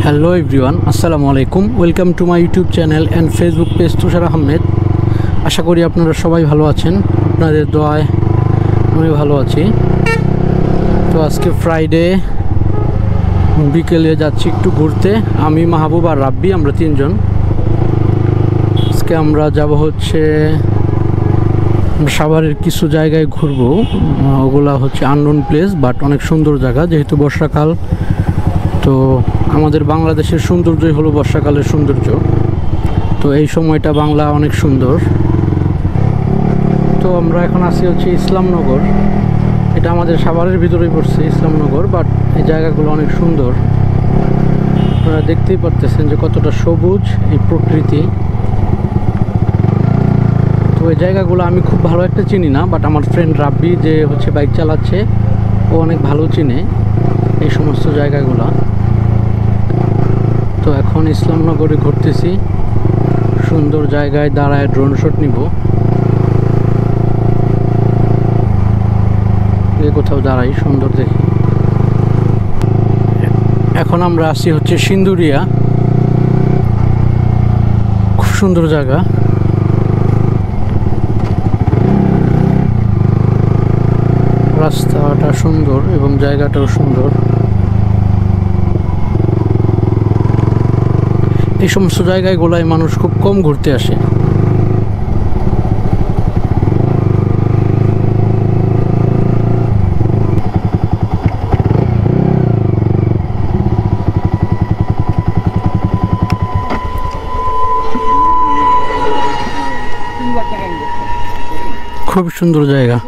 Hello everyone, আসসালামু আলাইকুম। Welcome to my YouTube channel and Facebook page Tushar Ahmed. আশা করি আপনারা সবাই ভালো আছেন। আপনাদের দোয়ায় আমি ভালো আছি। তো আজকে ফ্রাইডে, বিকেলে যাচ্ছি একটু ঘুরতে। আমি, মাহবুব আর রাব্বি, আমরা তিনজন। আজকে আমরা যাব হচ্ছে সাভারের কিছু জায়গায় ঘুরবো। ওগুলা হচ্ছে আননোন প্লেস, বাট অনেক সুন্দর জায়গা। যেহেতু বর্ষাকাল, তো আমাদের বাংলাদেশের সৌন্দর্যই হলো বর্ষাকালের সৌন্দর্য। তো এই সময়টা বাংলা অনেক সুন্দর। তো আমরা এখন আছি হচ্ছে ইসলামনগর। এটা আমাদের সাভারের ভিতরেই পড়ছে ইসলামনগর, বাট এই জায়গাগুলো অনেক সুন্দর। আপনারা দেখতেই পারতেছেন যে কতটা সবুজ এই প্রকৃতি। তো এই জায়গাগুলো আমি খুব ভালো একটা চিনি না, বাট আমার ফ্রেন্ড রাব্বি যে হচ্ছে বাইক চালাচ্ছে, ও অনেক ভালো চিনে এই সমস্ত জায়গাগুলো। তো এখন ইসলামনগরে ঘুরতেছি, সুন্দর জায়গায় দাঁড়ায় ড্রোন শট নিব। কোথাও দাঁড়াই সুন্দর দেখি। এখন আমরা আসছি হচ্ছে সিন্দুরিয়া, খুব সুন্দর জায়গা। রাস্তাটা সুন্দর এবং জায়গাটাও সুন্দর। এই সমস্ত জায়গাগুলোয় মানুষ খুব কম ঘুরতে আসে। খুব সুন্দর জায়গা।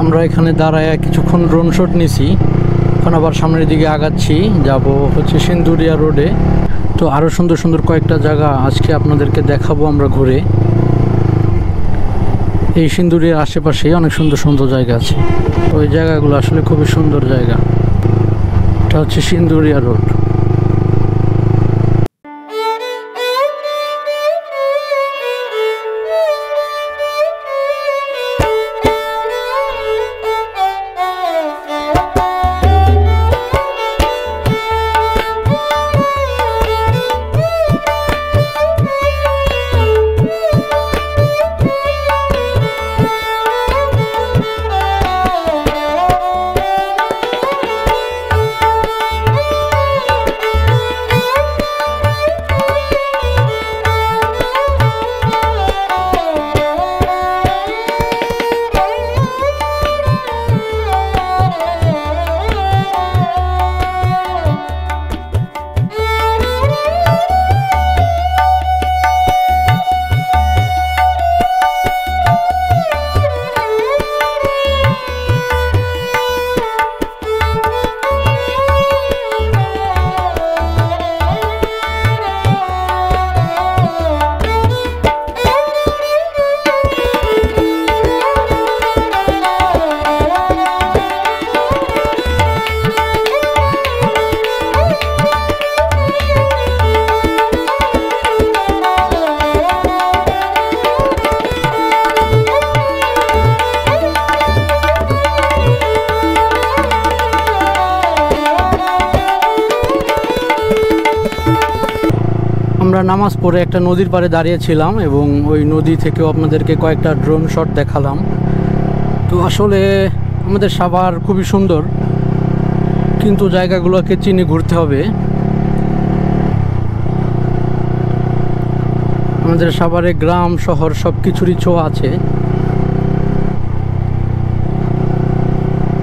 আমরা এখানে দাঁড়ায় কিছুক্ষণ ড্রোন শট নিছি। এখন আবার সামনের দিকে আগাচ্ছি, যাব হচ্ছে সিন্দুরিয়া রোডে। তো আরও সুন্দর সুন্দর কয়েকটা জায়গা আজকে আপনাদেরকে দেখাবো আমরা ঘুরে। এই সিন্দুরিয়ার আশেপাশেই অনেক সুন্দর সুন্দর জায়গা আছে। তো ওই জায়গাগুলো আসলে খুবই সুন্দর জায়গা। এটা হচ্ছে সিন্দুরিয়া রোড। আমরা নামাজ পড়ে একটা নদীর পাড়ে দাঁড়িয়েছিলাম এবং ওই নদী থেকেও আপনাদেরকে কয়েকটা ড্রোন শট দেখালাম। তো আসলে আমাদের সাভার খুবই সুন্দর, কিন্তু জায়গাগুলোকে চিনে ঘুরতে হবে। আমাদের সাভারে গ্রাম শহর সব কিছুরই ছোঁয়া আছে।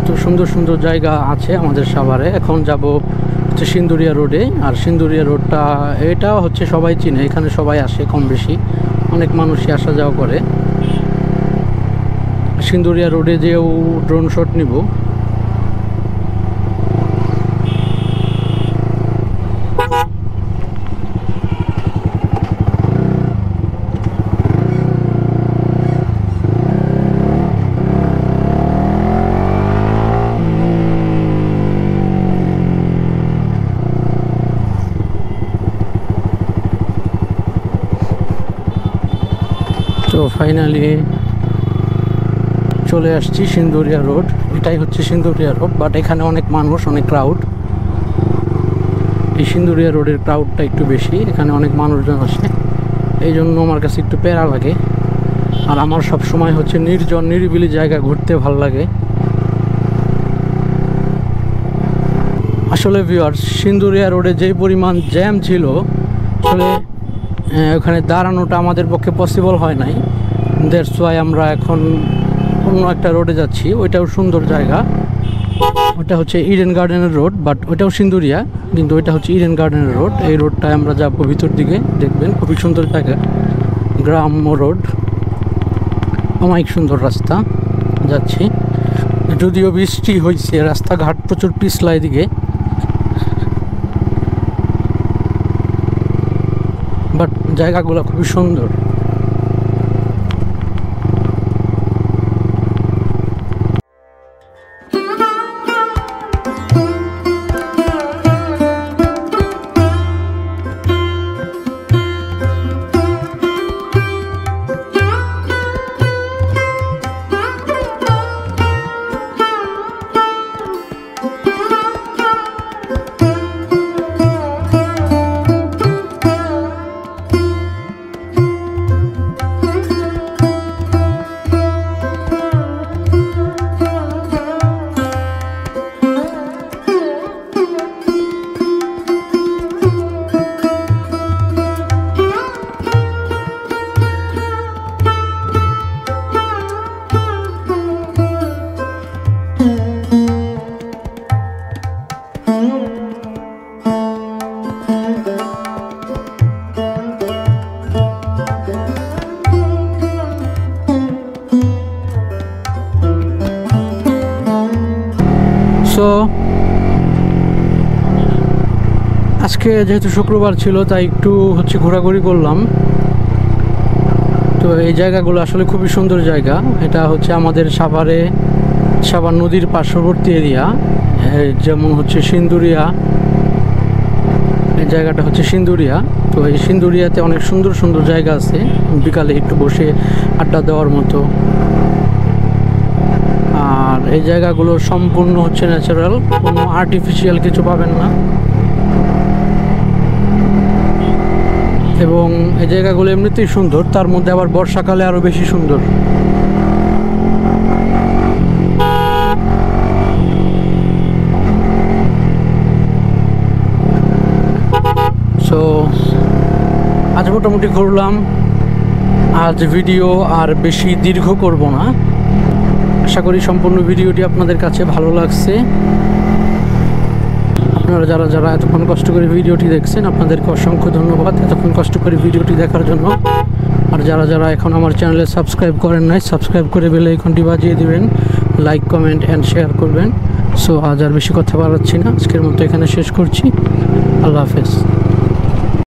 তো সুন্দর সুন্দর জায়গা আছে আমাদের সাভারে। এখন যাব হচ্ছে সিন্দুরিয়া রোডে, আর সিন্দুরিয়া রোডটা এটা হচ্ছে সবাই চিনে, এখানে সবাই আসে কম বেশি, অনেক মানুষই আসা যাওয়া করে। সিন্দুরিয়া রোডে যেও ড্রোন শট নিব। তো ফাইনালি চলে আসছি সিন্দুরিয়া রোড। এটাই হচ্ছে সিন্দুরিয়া রোড, বাট এখানে অনেক মানুষ, অনেক ক্রাউড। এই সিন্দুরিয়া রোডের ক্রাউডটা একটু বেশি, এখানে অনেক মানুষজন আসে, এই জন্য আমার কাছে একটু প্যারা লাগে। আর আমার সব সময় হচ্ছে নির্জন নিরিবিলি জায়গা ঘুরতে ভাল লাগে। আসলে ভিউয়ার্স, সিন্দুরিয়া রোডে যেই পরিমাণ জ্যাম ছিল, আসলে ওখানে দাঁড়ানোটা আমাদের পক্ষে পসিবল হয় নাই। দ্যাটস ওয়াই আমরা এখন অন্য একটা রোডে যাচ্ছি। ওইটাও সুন্দর জায়গা, ওটা হচ্ছে ইডেন গার্ডেনের রোড, বাট ওইটাও সিন্দুরিয়া, কিন্তু ওইটা হচ্ছে ইডেন গার্ডেনের রোড। এই রোডটায় আমরা যাবো ভিতর দিকে, দেখবেন খুবই সুন্দর জায়গা, গ্রাম্য রোড, অনেক সুন্দর রাস্তা যাচ্ছি। যদিও বৃষ্টি হয়েছে, রাস্তাঘাট প্রচুর পিছলা এদিকে, বাট জায়গাগুলো খুবই সুন্দর। সো আজকে যেহেতু শুক্রবার ছিল, তাই একটু হচ্ছে ঘোরাঘুরি করলাম। তো এই জায়গাগুলো আসলে খুবই সুন্দর জায়গা। এটা হচ্ছে আমাদের সাভার নদীর পার্শ্ববর্তী এরিয়া, যেমন হচ্ছে সিন্দুরিয়া। এই জায়গাটা হচ্ছে সিন্দুরিয়া। তো এই সিন্দুরিয়াতে অনেক সুন্দর সুন্দর জায়গা আছে, বিকালে একটু বসে আড্ডা দেওয়ার মতো। আর এই জায়গাগুলো সম্পূর্ণ হচ্ছে ন্যাচারাল, কোনো আর্টিফিশিয়াল কিছু পাবেন না। এবং এই জায়গাগুলো এমনিতেই সুন্দর, তার মধ্যে আবার বর্ষাকালে আরও বেশি সুন্দর। সো আজ মোটামুটি ঘুরলাম। আজ ভিডিও আর বেশি দীর্ঘ করব না। আশা করি সম্পূর্ণ ভিডিওটি আপনাদের কাছে ভালো লাগছে। আপনারা যারা এতক্ষণ কষ্ট করে ভিডিওটি দেখছেন, আপনাদেরকে অসংখ্য ধন্যবাদ এতক্ষণ কষ্ট করে ভিডিওটি দেখার জন্য। আর যারা এখন আমার চ্যানেলে সাবস্ক্রাইব করেন নাই, সাবস্ক্রাইব করে বেল আইকনটি বাজিয়ে দিবেন, লাইক কমেন্ট অ্যান্ড শেয়ার করবেন। সো আজ আর বেশি কথা বাড়াচ্ছি না, আজকের মতো এখানে শেষ করছি। আল্লাহ হাফেজ।